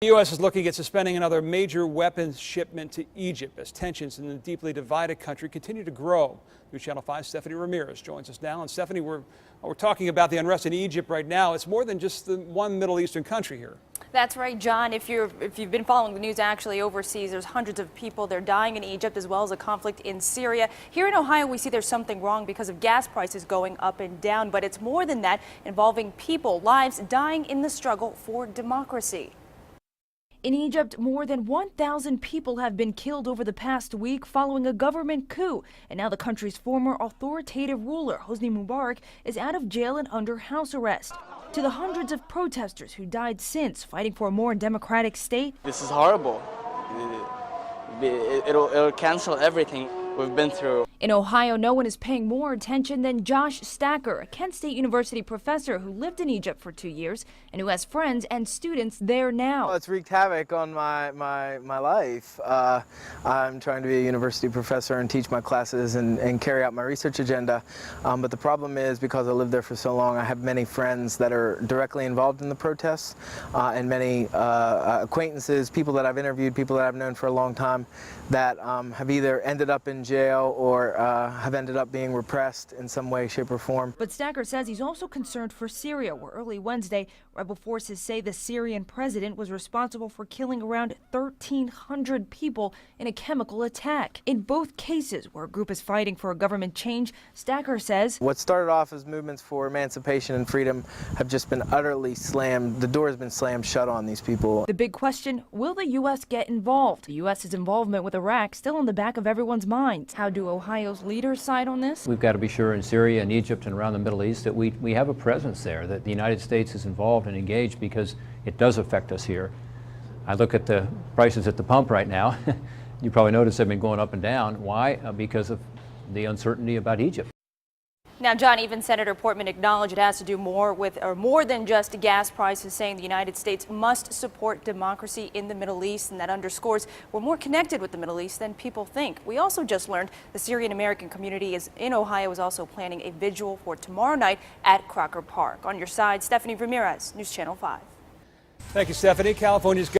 The U.S. is looking at suspending another major weapons shipment to Egypt as tensions in the deeply divided country continue to grow. News Channel 5's Stephanie Ramirez joins us now. And Stephanie, we're talking about the unrest in Egypt right now. It's more than just the one Middle Eastern country here. That's right, John. If you've been following the news actually overseas, there's hundreds of people. They're dying in Egypt, as well as a conflict in Syria. Here in Ohio, we see there's something wrong because of gas prices going up and down. But it's more than that, involving people, lives dying in the struggle for democracy. In Egypt, more than 1,000 people have been killed over the past week following a government coup. And now the country's former authoritative ruler, Hosni Mubarak, is out of jail and under house arrest. To the hundreds of protesters who died since, fighting for a more democratic state. This is horrible. It'll cancel everything we've been through. In Ohio, no one is paying more attention than Josh Stacker, a Kent State University professor who lived in Egypt for 2 years and who has friends and students there now. Well, it's wreaked havoc on my life. I'm trying to be a university professor and teach my classes and carry out my research agenda. But the problem is, because I lived there for so long, I have many friends that are directly involved in the protests and many acquaintances, people that I've interviewed, people that I've known for a long time that have either ended up in jail or have ended up being repressed in some way, shape, or form. But Stacker says he's also concerned for Syria, where early Wednesday, rebel forces say the Syrian president was responsible for killing around 1,300 people in a chemical attack. In both cases, where a group is fighting for a government change, Stacker says what started off as movements for emancipation and freedom have just been utterly slammed. The door has been slammed shut on these people. The big question, will the U.S. get involved? The U.S.'s involvement with Iraq still in the back of everyone's minds. How do Ohio's leaders side on this? We've got to be sure in Syria and Egypt and around the Middle East that we have a presence there, that the United States is involved and engaged, because it does affect us here. I look at the prices at the pump right now. You probably noticed they've been going up and down. Why? Because of the uncertainty about Egypt. Now, John, even Senator Portman acknowledged it has to do more than just gas prices, saying the United States must support democracy in the Middle East, and that underscores we're more connected with the Middle East than people think. We also just learned the Syrian American community in Ohio is also planning a vigil for tomorrow night at Crocker Park. On your side, Stephanie Ramirez, News Channel 5. Thank you, Stephanie. California's